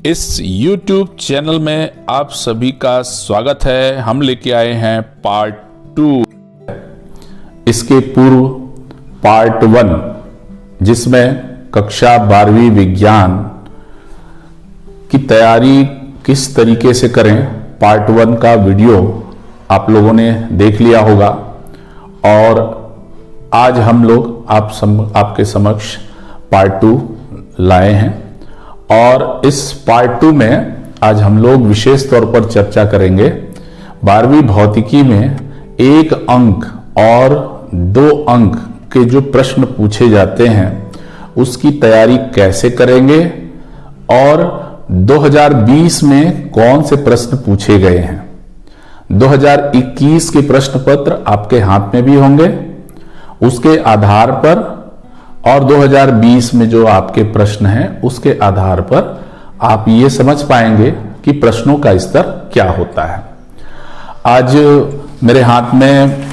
इस YouTube channel में आप सभी का स्वागत है। हम लेके आए हैं पार्ट 2। इसके पूर्व पार्ट 1 जिसमें कक्षा 12वीं विज्ञान की तैयारी किस तरीके से करें, पार्ट 1 का वीडियो आप लोगों ने देख लिया होगा। और आज हम लोग आपके समक्ष पार्ट 2 लाए हैं। और इस पार्ट 2 में आज हम लोग विशेष तौर पर चर्चा करेंगे 12वीं भौतिकी में 1 अंक और 2 अंक के जो प्रश्न पूछे जाते हैं उसकी तैयारी कैसे करेंगे और 2020 में कौन से प्रश्न पूछे गए हैं। 2021 के प्रश्न पत्र आपके हाथ में भी होंगे, उसके आधार पर और 2020 में जो आपके प्रश्न हैं उसके आधार पर आप ये समझ पाएंगे कि प्रश्नों का स्तर क्या होता है। आज मेरे हाथ में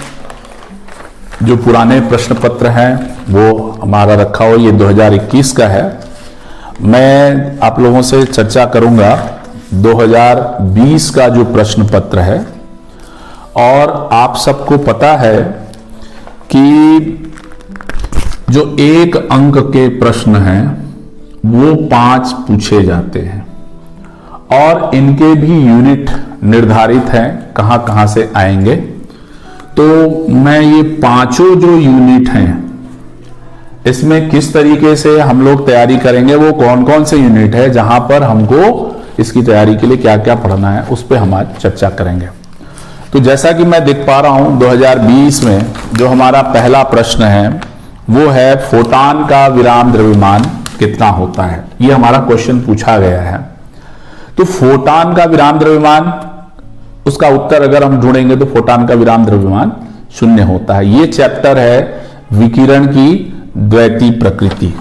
जो पुराने प्रश्न पत्र हैं वो हमारा रखा हुआ, ये 2021 का है। मैं आप लोगों से चर्चा करूंगा 2020 का जो प्रश्न पत्र है। और आप सबको पता है कि जो 1 अंक के प्रश्न हैं वो 5 पूछे जाते हैं और इनके भी यूनिट निर्धारित हैं कहां कहां से आएंगे। तो मैं ये पांचों जो यूनिट हैं इसमें किस तरीके से हम लोग तैयारी करेंगे, वो कौन कौन से यूनिट है, जहां पर हमको इसकी तैयारी के लिए क्या क्या पढ़ना है, उस पर हम आज चर्चा करेंगे। तो जैसा कि मैं देख पा रहा हूं 2020 में जो हमारा पहला प्रश्न है वो है फोटॉन का विराम द्रव्यमान कितना होता है। ये हमारा क्वेश्चन पूछा गया है। तो फोटॉन का विराम द्रव्यमान, उसका उत्तर अगर हम ढूंढेंगे तो फोटॉन का विराम द्रव्यमान 0 होता है। ये चैप्टर है विकिरण की द्वैती प्रकृति।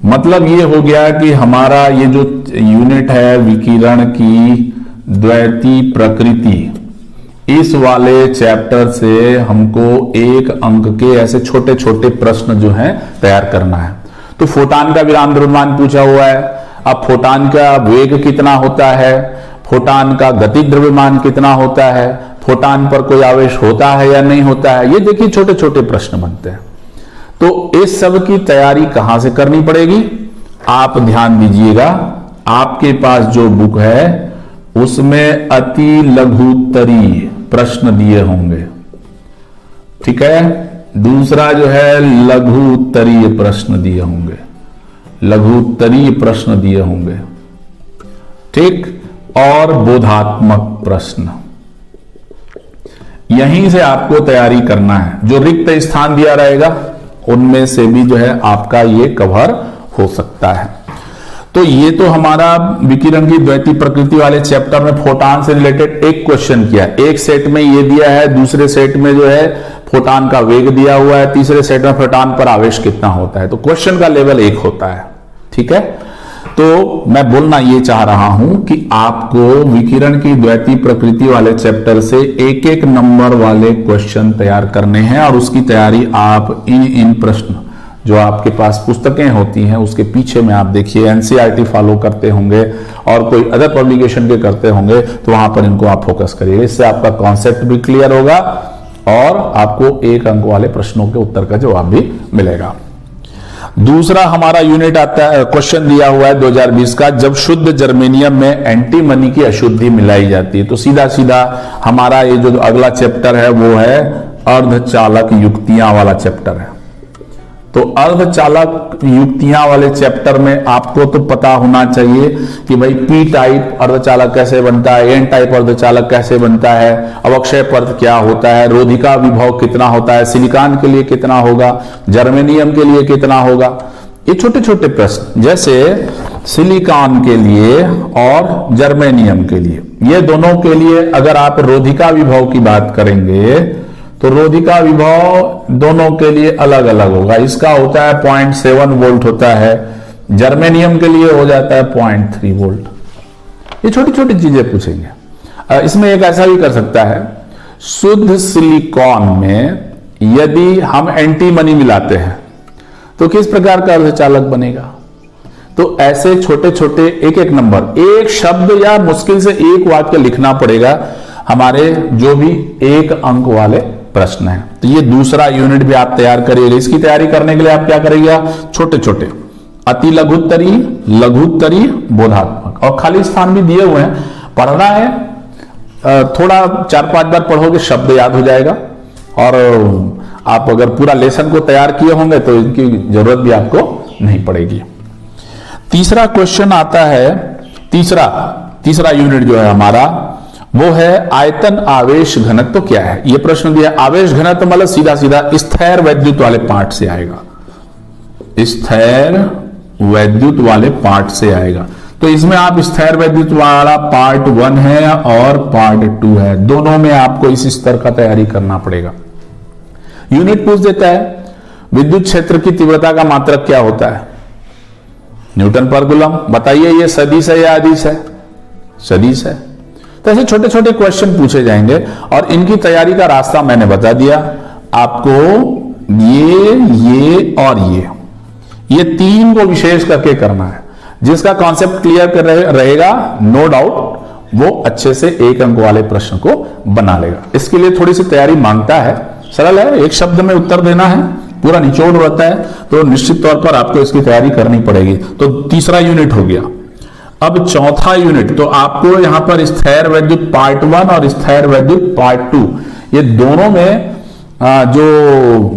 मतलब ये हो गया कि हमारा ये जो यूनिट है विकिरण की द्वैती प्रकृति, इस वाले चैप्टर से हमको 1 अंक के ऐसे छोटे छोटे प्रश्न जो हैं तैयार करना है। तो फोटॉन का विराम द्रव्यमान पूछा हुआ है। अब फोटॉन का वेग कितना होता है, फोटॉन का गतिज द्रव्यमान कितना होता है, फोटॉन पर कोई आवेश होता है या नहीं होता है, ये देखिए छोटे छोटे प्रश्न बनते हैं। तो इस सब की तैयारी कहां से करनी पड़ेगी, आप ध्यान दीजिएगा। आपके पास जो बुक है उसमें अति लघुत्तरीय प्रश्न दिए होंगे, ठीक है। दूसरा जो है लघुत्तरीय प्रश्न दिए होंगे, लघुत्तरीय प्रश्न दिए होंगे, ठीक। और बोधात्मक प्रश्न, यहीं से आपको तैयारी करना है। जो रिक्त स्थान दिया रहेगा उनमें से भी जो है आपका ये कवर हो सकता है। तो ये तो हमारा विकिरण की द्वैती प्रकृति वाले चैप्टर में फोटॉन से रिलेटेड एक क्वेश्चन किया। एक सेट में ये दिया है, दूसरे सेट में जो है फोटॉन का वेग दिया हुआ है, तीसरे सेट में फोटॉन पर आवेश कितना होता है। तो क्वेश्चन का लेवल 1 होता है, ठीक है। तो मैं बोलना ये चाह रहा हूं कि आपको विकिरण की द्वैती प्रकृति वाले चैप्टर से 1-1 नंबर वाले क्वेश्चन तैयार करने हैं। और उसकी तैयारी आप इन प्रश्न जो आपके पास पुस्तकें होती हैं उसके पीछे में आप देखिए एनसीईआरटी फॉलो करते होंगे और कोई अदर पब्लिकेशन के करते होंगे, तो वहां पर इनको आप फोकस करिए। इससे आपका कॉन्सेप्ट भी क्लियर होगा और आपको 1 अंक वाले प्रश्नों के उत्तर का जवाब भी मिलेगा। दूसरा हमारा यूनिट आता है, क्वेश्चन दिया हुआ है 2020 का, जब शुद्ध जर्मेनियम में एंटीमनी की अशुद्धि मिलाई जाती है। तो सीधा सीधा हमारा ये जो अगला चैप्टर है वो है अर्धचालक युक्तियां वाला चैप्टर है। तो अर्धचालक युक्तियां वाले चैप्टर में आपको तो पता होना चाहिए कि भाई पी टाइप अर्धचालक कैसे बनता है, एन टाइप अर्धचालक कैसे बनता है, अवक्षय पर्त क्या होता है, रोधिका विभव कितना होता है, सिलिकॉन के लिए कितना होगा, जर्मेनियम के लिए कितना होगा। ये छोटे छोटे प्रश्न, जैसे सिलिकॉन के लिए और जर्मेनियम के लिए, ये दोनों के लिए अगर आप रोधिका विभव की बात करेंगे तो रोधिका विभव दोनों के लिए अलग अलग होगा। इसका होता है 0.7 वोल्ट होता है, जर्मेनियम के लिए हो जाता है 0.3 वोल्ट। ये छोटी छोटी चीजें पूछेंगे। इसमें एक ऐसा भी कर सकता है, शुद्ध सिलिकॉन में यदि हम एंटीमनी मिलाते हैं तो किस प्रकार का अर्धचालक बनेगा। तो ऐसे छोटे छोटे एक एक नंबर, एक शब्द या मुश्किल से एक वाक्य लिखना पड़ेगा हमारे जो भी एक अंक वाले प्रश्न है। तो ये दूसरा यूनिट भी आप तैयार करिएगा। इसकी तैयारी करने के लिए आप क्या करिएगा, छोटे छोटे अति लघुत्तरी, लघुत्तरी, बोधात्मक, और खाली स्थान भी दिए हुए हैं, पढ़ना है, थोड़ा 4-5 बार पढ़ोगे शब्द याद हो जाएगा, और आप अगर पूरा लेसन को तैयार किए होंगे तो इनकी जरूरत भी आपको नहीं पड़ेगी। तीसरा क्वेश्चन आता है, तीसरा यूनिट जो है हमारा वो है आयतन आवेश घनत्व क्या है। यह प्रश्न दिया, आवेश घनत्व मतलब सीधा सीधा स्थैर वैद्युत वाले पार्ट से आएगा, स्थैर वैद्युत वाले पार्ट से आएगा। तो इसमें आप स्थैर वैद्युत वाला पार्ट 1 है और पार्ट 2 है, दोनों में आपको इस स्तर का तैयारी करना पड़ेगा। यूनिट पूछ देता है विद्युत क्षेत्र की तीव्रता का मात्रक क्या होता है, न्यूटन पर कूलम। बताइए ये सदिश है या अदिश है, सदिश है। तो ऐसे छोटे छोटे क्वेश्चन पूछे जाएंगे और इनकी तैयारी का रास्ता मैंने बता दिया आपको। ये और ये तीन को विशेष करके करना है। जिसका कॉन्सेप्ट क्लियर कर रहेगा नो डाउट वो अच्छे से एक अंक वाले प्रश्न को बना लेगा। इसके लिए थोड़ी सी तैयारी मांगता है, सरल है, एक शब्द में उत्तर देना है, पूरा निचोड़ रहता है, तो निश्चित तौर पर आपको इसकी तैयारी करनी पड़ेगी। तो तीसरा यूनिट हो गया। अब चौथा यूनिट, तो आपको यहां पर स्थैर वैद्युत पार्ट 1 और स्थैर वैद्युत पार्ट 2 ये दोनों में जो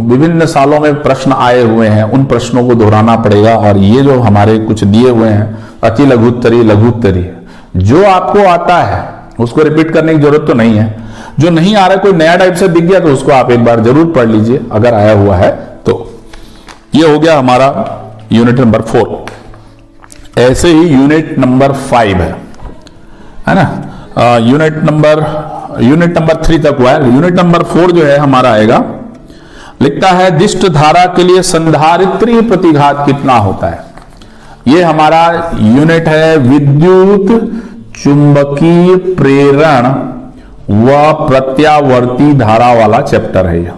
विभिन्न सालों में प्रश्न आए हुए हैं उन प्रश्नों को दोहराना पड़ेगा। और ये जो हमारे कुछ दिए हुए हैं अति लघुत्तरी, लघुत्तरी, जो आपको आता है उसको रिपीट करने की जरूरत तो नहीं है। जो नहीं आ रहा है, कोई नया टाइप से दिख गया तो उसको आप एक बार जरूर पढ़ लीजिए अगर आया हुआ है तो। ये हो गया हमारा यूनिट नंबर 4। ऐसे ही यूनिट नंबर 5 है ना। यूनिट नंबर 3 तक हुआ है। यूनिट नंबर 4 जो है हमारा आएगा, लिखता है दिष्ट धारा के लिए संधारित्री प्रतिघात कितना होता है। ये हमारा यूनिट है विद्युत चुंबकीय प्रेरण व प्रत्यावर्ती धारा वाला चैप्टर है। यह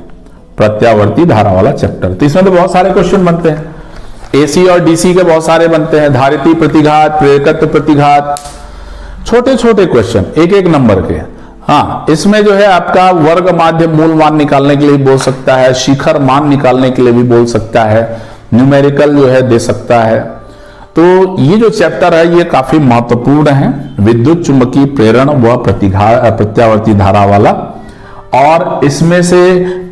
प्रत्यावर्ती धारा वाला चैप्टर, तो इसमें तो बहुत सारे क्वेश्चन बनते हैं, एसी और डीसी के बहुत सारे बनते हैं, धारित्री प्रतिघात, प्रेरकत्व प्रतिघात, छोटे छोटे क्वेश्चन एक एक नंबर के। हाँ, इसमें जो है आपका वर्ग माध्य मूल मान निकालने के लिए बोल सकता है, शिखर मान निकालने के लिए भी बोल सकता है, न्यूमेरिकल जो है दे सकता है। तो ये जो चैप्टर है ये काफी महत्वपूर्ण है, विद्युत चुंबकीय प्रेरण व प्रत्यावर्ती धारा वाला। और इसमें से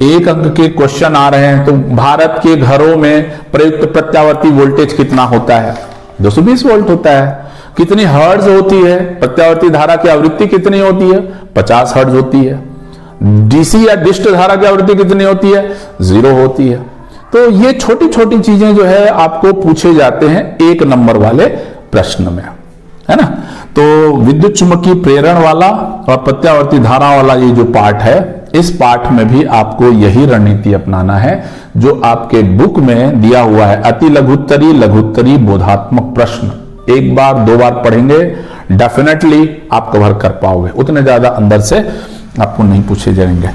एक अंक के क्वेश्चन आ रहे हैं। तो भारत के घरों में प्रयुक्त प्रत्यावर्ती वोल्टेज कितना होता है, 220 वोल्ट होता है। कितनी हर्ट्ज होती है, प्रत्यावर्ती धारा की आवृत्ति कितनी होती है, 50 हर्ट्ज होती है। डीसी या डिस्ट धारा की आवृत्ति कितनी होती है, 0 होती है। तो ये छोटी छोटी चीजें जो है आपको पूछे जाते हैं एक नंबर वाले प्रश्न में, है ना। तो विद्युत चुंबकीय प्रेरण वाला और प्रत्यावर्ती धारा वाला ये जो पार्ट है, इस पार्ट में भी आपको यही रणनीति अपनाना है जो आपके बुक में दिया हुआ है। अति लघुत्तरी, लघुत्तरी, बोधात्मक प्रश्न एक बार 2 बार पढ़ेंगे डेफिनेटली आप कवर कर पाओगे, उतने ज्यादा अंदर से आपको नहीं पूछे जाएंगे।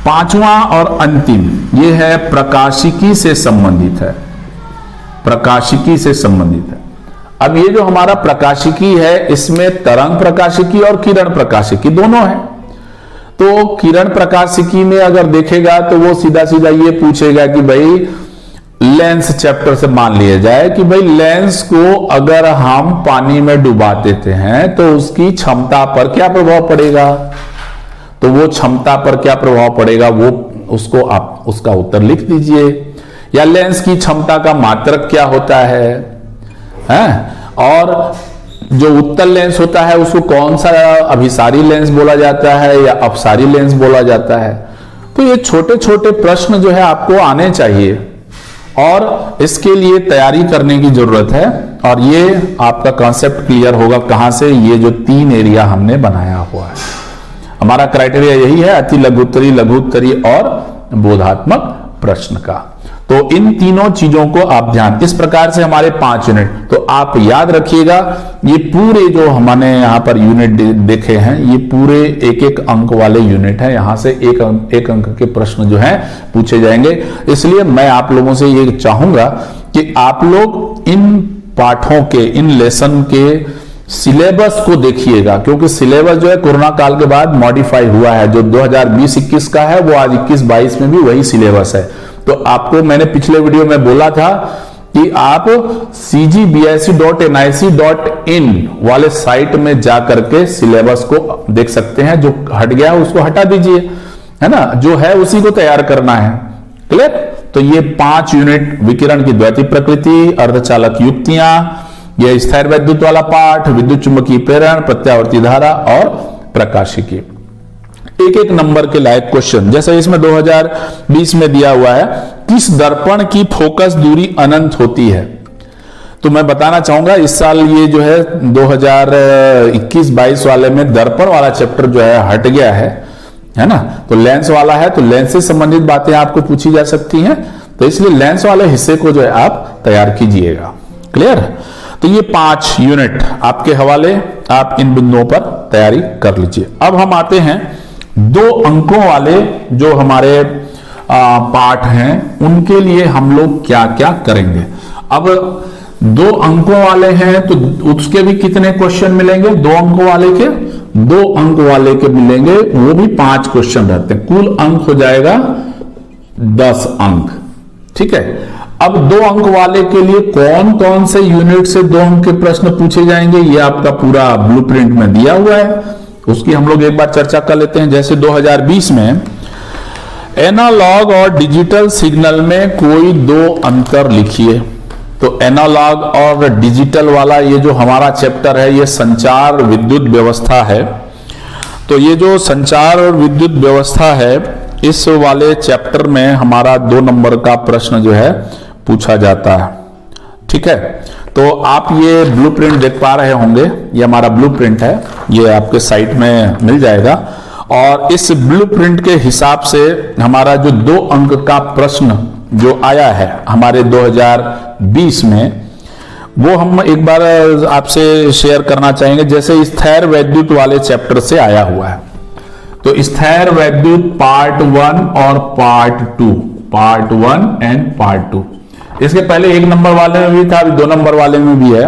5वां और अंतिम ये है प्रकाशिकी से संबंधित है, प्रकाशिकी से संबंधित है। अब ये जो हमारा प्रकाशिकी है इसमें तरंग प्रकाशिकी और किरण प्रकाशिकी दोनों है। तो किरण प्रकाशिकी में अगर देखेगा तो वो सीधा सीधा ये पूछेगा कि भाई लेंस चैप्टर से मान लिया जाए कि भाई लेंस को अगर हम पानी में डुबा देते हैं तो उसकी क्षमता पर क्या प्रभाव पड़ेगा, तो वो क्षमता पर क्या प्रभाव पड़ेगा वो उसको आप उसका उत्तर लिख दीजिए। या लेंस की क्षमता का मात्रक क्या होता है, और जो उत्तल लेंस होता है उसको कौन सा अभिसारी लेंस बोला जाता है या अपसारी लेंस बोला जाता है। तो ये छोटे छोटे प्रश्न जो है आपको आने चाहिए और इसके लिए तैयारी करने की जरूरत है। और ये आपका कॉन्सेप्ट क्लियर होगा कहां से, ये जो 3 एरिया हमने बनाया हुआ है। हमारा क्राइटेरिया यही है अति लघुत्तरी, लघुत्तरी और बोधात्मक प्रश्न का। तो इन तीनों चीजों को आप ध्यान, इस प्रकार से हमारे 5 यूनिट, तो आप याद रखिएगा ये पूरे जो हमने यहाँ पर यूनिट देखे हैं ये पूरे एक एक अंक वाले यूनिट हैं। यहां से एक अंक के प्रश्न जो हैं पूछे जाएंगे। इसलिए मैं आप लोगों से ये चाहूंगा कि आप लोग इन पाठों के, इन लेसन के सिलेबस को देखिएगा, क्योंकि सिलेबस जो है कोरोना काल के बाद मॉडिफाई हुआ है। जो 2020-21 का है वो आज 21-22 में भी वही सिलेबस है। तो आपको मैंने पिछले वीडियो में बोला था कि आप cgbsc.nic.in वाले साइट में जाकर के सिलेबस को देख सकते हैं। जो हट गया है उसको हटा दीजिए, है ना, जो है उसी को तैयार करना है। क्लियर? तो ये 5 यूनिट, विकिरण की द्वैतीय प्रकृति, अर्धचालक युक्तियां, ये स्थिर वैद्युत वाला पाठ, विद्युत चुंबकीय प्रेरण, प्रत्यावर्ती धारा और प्रकाशिकी, एक एक नंबर के लायक क्वेश्चन। जैसे इसमें 2020 में दिया हुआ है, किस दर्पण की फोकस दूरी अनंत होती है? तो मैं बताना चाहूंगा इस साल ये जो है 2021-22 वाले में दर्पण वाला चैप्टर जो है हट गया है ना। तो लेंस वाला है, तो लेंस से संबंधित बातें आपको पूछी जा सकती हैं, तो इसलिए लेंस वाले हिस्से को जो है आप तैयार कीजिएगा। क्लियर? तो ये 5 यूनिट आपके हवाले, आप इन बिंदुओं पर तैयारी कर लीजिए। अब हम आते हैं 2 अंकों वाले जो हमारे पाठ हैं, उनके लिए हम लोग क्या क्या करेंगे। अब 2 अंकों वाले हैं तो उसके भी कितने क्वेश्चन मिलेंगे? 2 अंकों वाले के 2 अंक वाले के मिलेंगे, वो भी 5 क्वेश्चन रहते हैं। कुल अंक हो जाएगा 10 अंक। ठीक है। अब 2 अंक वाले के लिए कौन कौन से यूनिट से 2 अंक के प्रश्न पूछे जाएंगे, ये आपका पूरा ब्लूप्रिंट में दिया हुआ है, उसकी हम लोग एक बार चर्चा कर लेते हैं। जैसे 2020 में एनालॉग और डिजिटल सिग्नल में कोई 2 अंतर लिखिए। तो एनालॉग और डिजिटल वाला ये जो हमारा चैप्टर है, ये संचार विद्युत व्यवस्था है। तो ये जो संचार और विद्युत व्यवस्था है, इस वाले चैप्टर में हमारा 2 नंबर का प्रश्न जो है पूछा जाता है। ठीक है। तो आप ये ब्लूप्रिंट देख पा रहे होंगे, ये हमारा ब्लूप्रिंट है, ये आपके साइट में मिल जाएगा। और इस ब्लूप्रिंट के हिसाब से हमारा जो 2 अंक का प्रश्न जो आया है हमारे 2020 में, वो हम एक बार आपसे शेयर करना चाहेंगे। जैसे स्थिर वैद्युत वाले चैप्टर से आया हुआ है, तो स्थिर वैद्युत पार्ट 1 और पार्ट 2, पार्ट 1 एंड पार्ट 2। इसके पहले 1 नंबर वाले में भी था, अभी 2 नंबर वाले में भी है।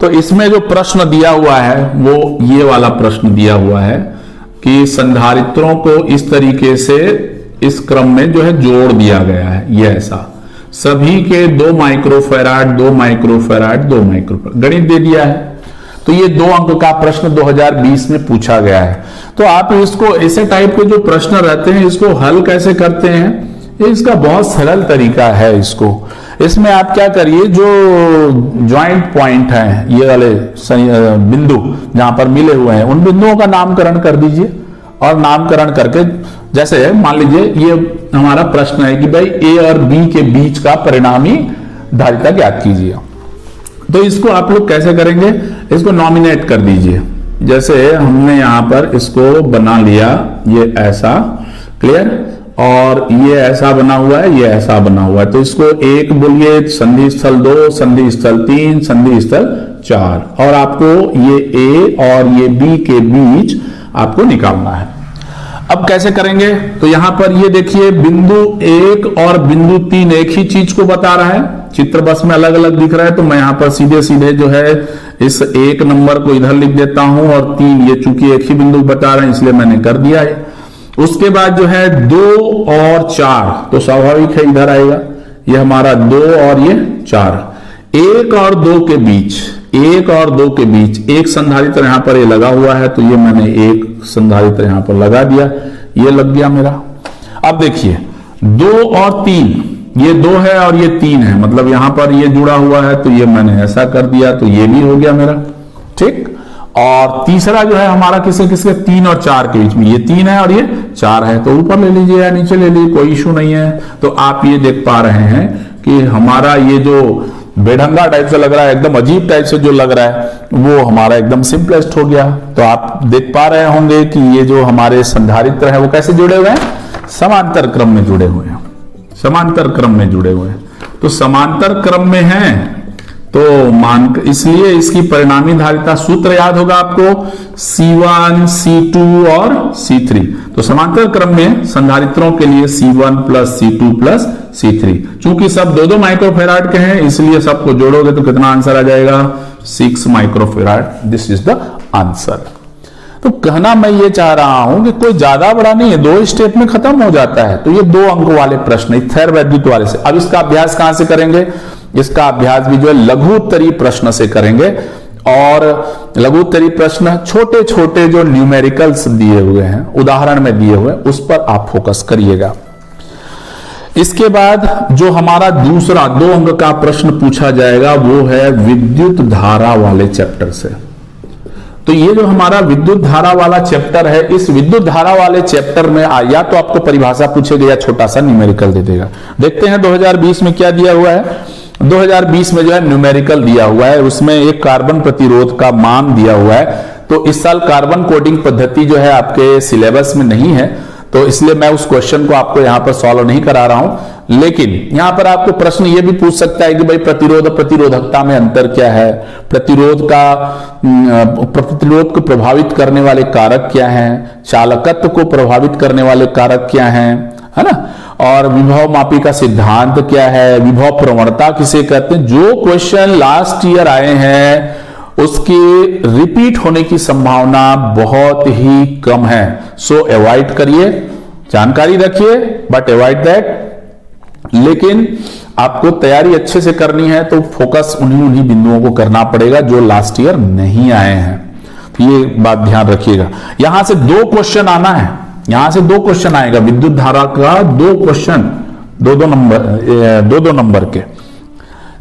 तो इसमें जो प्रश्न दिया हुआ है वो ये वाला प्रश्न दिया हुआ है कि संधारित्रों को इस तरीके से इस क्रम में जो है जोड़ दिया गया है, ये ऐसा सभी के 2 माइक्रोफैराड 2 माइक्रोफैराड 2 माइक्रोफैराड गणित दे दिया है। तो ये 2 अंक का प्रश्न 2020 में पूछा गया है। तो आप इसको, ऐसे टाइप के जो प्रश्न रहते हैं, इसको हल कैसे करते हैं, इसका बहुत सरल तरीका है। इसमें आप क्या करिए, जो ज्वाइंट पॉइंट हैं, ये वाले बिंदु जहां पर मिले हुए हैं, उन बिंदुओं का नामकरण कर दीजिए। और नामकरण करके, जैसे मान लीजिए ये हमारा प्रश्न है कि भाई ए और बी के बीच का परिणामी धारिता ज्ञात कीजिए। तो इसको आप लोग कैसे करेंगे, इसको नॉमिनेट कर दीजिए। जैसे हमने यहां पर इसको बना लिया, ये ऐसा, क्लियर, और ये ऐसा बना हुआ है, ये ऐसा बना हुआ है। तो इसको 1 बोलिए, संधि स्थल 2, संधि स्थल 3, संधि स्थल 4, और आपको ये ए और ये बी के बीच आपको निकालना है। अब कैसे करेंगे, तो यहां पर ये देखिए बिंदु 1 और बिंदु 3 एक ही चीज को बता रहा है, चित्र बस में अलग अलग दिख रहा है। तो मैं यहां पर सीधे सीधे जो है इस 1 नंबर को इधर लिख देता हूं, और 3 ये चूंकि एक ही बिंदु बता रहे हैं इसलिए मैंने कर दिया है। उसके बाद जो है 2 और 4, तो स्वाभाविक है इधर आएगा, ये हमारा 2 और ये 4। 1 और 2 के बीच, 1 और 2 के बीच एक संधारित्र यहां पर ये लगा हुआ है, तो ये मैंने एक संधारित्र यहां पर लगा दिया, ये लग गया मेरा। अब देखिए 2 और 3, ये 2 है और ये 3 है, मतलब यहां पर ये जुड़ा हुआ है, तो ये मैंने ऐसा कर दिया, तो ये भी हो गया मेरा। ठीक। और तीसरा जो है हमारा किसके किसके, 3 और 4 के बीच में, ये 3 है और ये 4 है, तो ऊपर ले लीजिए या नीचे ले लीजिए, कोई इशू नहीं है। तो आप ये देख पा रहे हैं कि हमारा ये जो बेढंगा टाइप से लग रहा है, एकदम अजीब टाइप से जो लग रहा है, वो हमारा एकदम सिंपलेस्ट हो गया। तो आप देख पा रहे होंगे कि ये जो हमारे संधारित्र है वो कैसे जुड़े हुए हैं, समांतर क्रम में जुड़े हुए हैं, समांतर क्रम में जुड़े हुए हैं। तो समांतर क्रम में है तो इसलिए इसकी परिणामी धारिता सूत्र याद होगा आपको, C1, C2 और C3। तो समांतर क्रम में संधारित्रों के लिए C1 plus C2 plus C3, चूंकि सब 2-2 माइक्रोफेराड के हैं इसलिए सबको जोड़ोगे तो कितना आंसर आ जाएगा, 6 microfarad. This is the answer. तो कहना मैं ये चाह रहा हूं कि कोई ज्यादा बड़ा नहीं है, 2 स्टेप में खत्म हो जाता है। तो ये 2 अंक वाले प्रश्न थेर वैद्युत वाले से। अब इसका अभ्यास कहां से करेंगे, इसका अभ्यास भी जो है लघु उत्तरीय प्रश्न से करेंगे। और लघु उत्तरीय प्रश्न छोटे छोटे जो न्यूमेरिकल्स दिए हुए हैं, उदाहरण में दिए हुए, उस पर आप फोकस करिएगा। इसके बाद जो हमारा दूसरा 2 अंक का प्रश्न पूछा जाएगा वो है विद्युत धारा वाले चैप्टर से। तो ये जो हमारा विद्युत धारा वाला चैप्टर है, इस विद्युत धारा वाले चैप्टर में या तो आपको परिभाषा पूछेगा या छोटा सा न्यूमेरिकल दे देगा। देखते हैं 2020 में क्या दिया हुआ है। 2020 में जो है न्यूमेरिकल दिया हुआ है, उसमें एक कार्बन प्रतिरोध का मान दिया हुआ है। तो इस साल कार्बन कोडिंग पद्धति जो है आपके सिलेबस में नहीं है, तो इसलिए मैं उस क्वेश्चन को आपको यहां पर सॉल्व नहीं करा रहा हूं। लेकिन यहां पर आपको प्रश्न यह भी पूछ सकता है कि भाई प्रतिरोध और प्रतिरोधकता में अंतर क्या है, प्रतिरोध को प्रभावित करने वाले कारक क्या हैं, चालकत्व को प्रभावित करने वाले कारक क्या हैं, है ना, और विभव मापी का सिद्धांत क्या है, विभव प्रवणता किसे कहते हैं। जो क्वेश्चन लास्ट ईयर आए हैं उसकी रिपीट होने की संभावना बहुत ही कम है। सो अवॉइड करिए, जानकारी रखिए बट अवॉइड दैट। लेकिन आपको तैयारी अच्छे से करनी है तो फोकस उन्हीं बिंदुओं को करना पड़ेगा जो लास्ट ईयर नहीं आए हैं। तो ये बात ध्यान रखिएगा। यहां से 2 क्वेश्चन आना है, यहां से 2 क्वेश्चन आएगा विद्युत धारा का, 2 क्वेश्चन 2-2 नंबर के।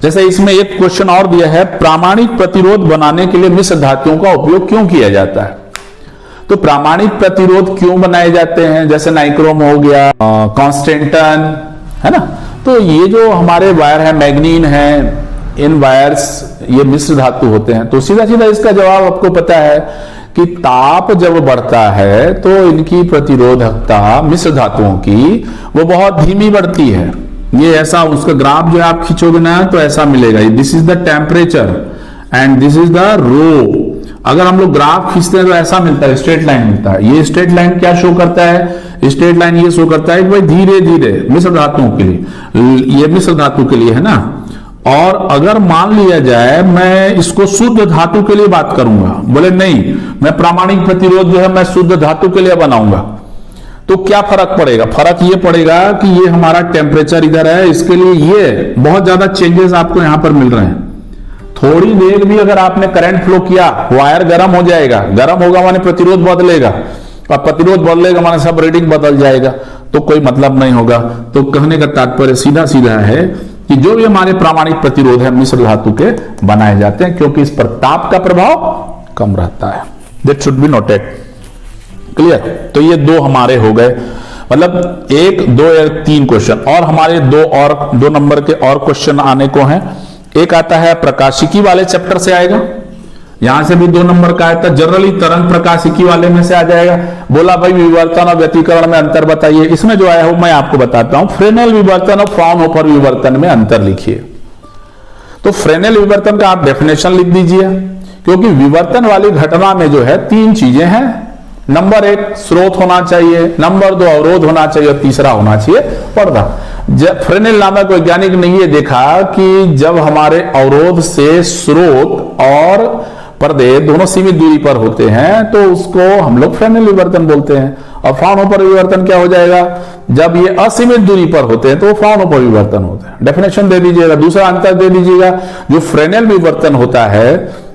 जैसे इसमें एक क्वेश्चन और दिया है, प्रामाणिक प्रतिरोध बनाने के लिए मिश्र धातुओं का उपयोग क्यों किया जाता है। तो प्रामाणिक प्रतिरोध क्यों बनाए जाते हैं, जैसे नाइक्रोम हो गया, कॉन्स्टेंटन, है ना। तो ये जो हमारे वायर है, मैग्नीन है, इन वायर्स ये मिश्र धातु होते हैं। तो सीधा सीधा इसका जवाब आपको पता है कि ताप जब बढ़ता है तो इनकी प्रतिरोधकता मिश्र धातुओं की वो बहुत धीमी बढ़ती है। ये ऐसा उसका ग्राफ जो है आप खींचोगे ना तो ऐसा मिलेगा, this is the temperature and this is the row. अगर हम लोग ग्राफ खींचते हैं तो ऐसा मिलता है, स्ट्रेट लाइन मिलता है। ये स्ट्रेट लाइन क्या शो करता है, स्ट्रेट लाइन ये शो करता है कि भाई धीरे धीरे मिश्र धातुओं के लिए, ये मिश्र धातु के लिए है ना। और अगर मान लिया जाए मैं इसको शुद्ध धातु के लिए बात करूंगा, बोले नहीं मैं प्रामाणिक प्रतिरोध जो है मैं शुद्ध धातु के लिए बनाऊंगा, तो क्या फर्क पड़ेगा, फर्क ये पड़ेगा कि ये हमारा टेम्परेचर इधर है, इसके लिए ये बहुत ज्यादा चेंजेस आपको यहां पर मिल रहे हैं। थोड़ी देर भी अगर आपने करंट फ्लो किया वायर गर्म हो जाएगा, गर्म होगा माने प्रतिरोध बदलेगा, और प्रतिरोध बदलेगा माने सब रीडिंग बदल जाएगा, तो कोई मतलब नहीं होगा। तो कहने का तात्पर्य सीधा सीधा है कि जो भी हमारे प्रामाणिक प्रतिरोध है मिश्र धातु के बनाए जाते हैं, क्योंकि इस पर ताप का प्रभाव कम रहता है। That should be noted, clear. तो ये 2 हमारे हो गए, मतलब 1, 2 या 3 क्वेश्चन। और हमारे 2 नंबर के और क्वेश्चन आने को हैं। एक आता है प्रकाशिकी वाले चैप्टर से आएगा, यहां से भी 2 नंबर का आता है। जनरली तरंग प्रकाशिकी वाले में से आ जाएगा। बोला भाई विवर्तन और व्यतिकरण में अंतर बताइए। इसमें जो आया हो मैं आपको बताता हूं, फ्रेनेल विवर्तन और फ्राउनहोफर विवर्तन में अंतर लिखिए। तो फ्रेनेल विवर्तन का आप डेफिनेशन लिख दीजिए, क्योंकि विवर्तन वाली घटना में जो है 3 चीजें हैं। नंबर 1 स्रोत होना चाहिए, नंबर 2 अवरोध होना चाहिए, और तीसरा होना चाहिए पर्दा। फ्रेनेल नामक वैज्ञानिक ने यह देखा कि जब हमारे अवरोध से स्रोत और पर्दे दोनों सीमित दूरी पर होते हैं तो उसको हम लोग फ्रेनेल विवर्तन बोलते हैं। और फ्राउनहोफर विवर्तन क्या हो जाएगा, जब ये असीमित दूरी पर होते हैं तो फ्राउनहोफर विवर्तन होते हैं। डेफिनेशन दे दीजिएगा। दूसरा अंतर दे दीजिएगा, जो फ्रेनेल विवर्तन होता है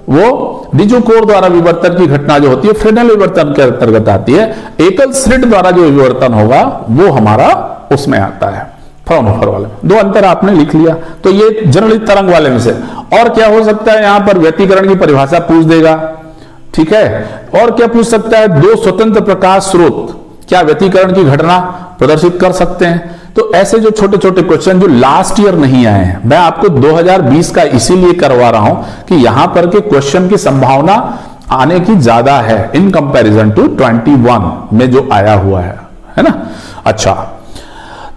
वो डिजोकोर द्वारा विवर्तन की घटना जो होती है फ्रेनेल विवर्तन के अंतर्गत आती है। एकल स्लिट द्वारा जो विवर्तन होगा वो हमारा उसमें आता है, फ्राउनहोफर वाले। 2 अंतर आपने लिख लिया। तो ये जनरली तरंग वाले में से। और क्या हो सकता है, यहां पर व्यतिकरण की परिभाषा पूछ देगा, ठीक है। और क्या पूछ सकता है, 2 स्वतंत्र प्रकाश स्रोत क्या व्यतिकरण की घटना प्रदर्शित कर सकते हैं। तो ऐसे जो छोटे छोटे क्वेश्चन जो लास्ट ईयर नहीं आए हैं, मैं आपको 2020 का इसीलिए करवा रहा हूं कि यहां पर के क्वेश्चन की संभावना आने की ज्यादा है इन कंपैरिजन टू 21 में जो आया हुआ है ना। अच्छा,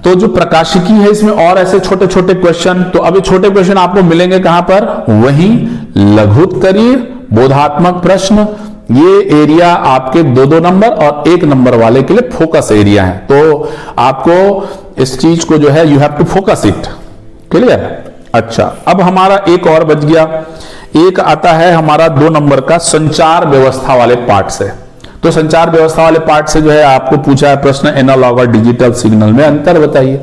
तो जो प्रकाशिकी है इसमें और ऐसे छोटे छोटे क्वेश्चन, तो अभी छोटे क्वेश्चन आपको मिलेंगे कहां पर, वही लघुत्तरीय बोधात्मक प्रश्न। ये एरिया आपके 2-2 नंबर और 1 नंबर वाले के लिए फोकस एरिया है, तो आपको इस चीज को जो है you have to focus it. Clear? अच्छा, अब हमारा एक और बच गया, एक आता है हमारा 2 नंबर का संचार व्यवस्था वाले पार्ट से। तो संचार व्यवस्था वाले पार्ट से जो है आपको पूछा है प्रश्न, एनालॉग और डिजिटल सिग्नल में अंतर बताइए।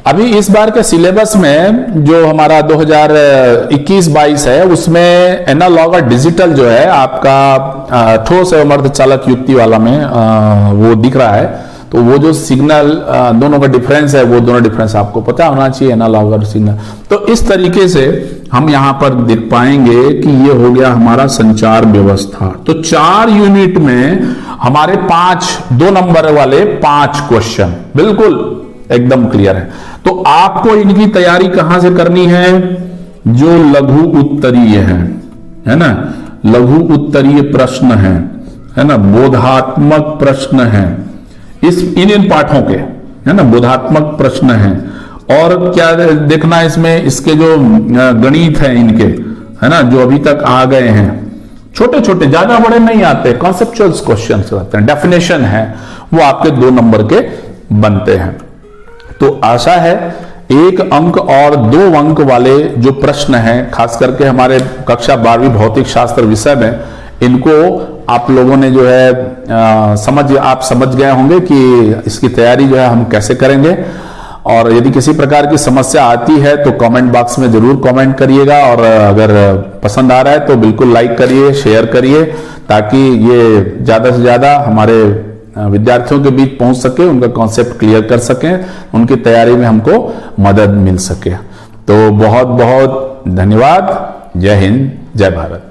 अभी इस बार के सिलेबस में जो हमारा 2021-22 है उसमें एनालॉग और डिजिटल जो है आपका ठोस एवं अर्धचालक युक्ति वाला में वो दिख रहा है। तो वो जो सिग्नल दोनों का डिफरेंस है, वो दोनों डिफरेंस आपको पता होना चाहिए, एनालॉग और सिग्नल। तो इस तरीके से हम यहां पर देख पाएंगे कि ये हो गया हमारा संचार व्यवस्था। तो 4 यूनिट में हमारे 2 नंबर वाले 5 क्वेश्चन बिल्कुल एकदम क्लियर है। तो आपको इनकी तैयारी कहां से करनी है, जो लघु उत्तरीय है ना, लघु उत्तरीय प्रश्न है ना, बोधात्मक प्रश्न है, इस इन पाठों के, है ना, बोधात्मक प्रश्न है। और क्या देखना है इसमें, इसके जो गणित है इनके, है ना, जो अभी तक आ गए हैं, छोटे छोटे, ज्यादा बड़े नहीं आते, कॉन्सेप्चुअल क्वेश्चन आते हैं, डेफिनेशन है, वो आपके 2 नंबर के बनते हैं। तो आशा है 1 अंक और 2 अंक वाले जो प्रश्न हैं, खास करके हमारे कक्षा 12वीं भौतिक शास्त्र विषय में, इनको आप लोगों ने जो है आप समझ गए होंगे कि इसकी तैयारी जो है हम कैसे करेंगे। और यदि किसी प्रकार की समस्या आती है तो कमेंट बॉक्स में जरूर कमेंट करिएगा, और अगर पसंद आ रहा है तो बिल्कुल लाइक करिए, शेयर करिए, ताकि ये ज्यादा से ज्यादा हमारे विद्यार्थियों के बीच पहुंच सके, उनका कॉन्सेप्ट क्लियर कर सकें, उनकी तैयारी में हमको मदद मिल सके। तो बहुत बहुत धन्यवाद। जय हिंद, जय भारत।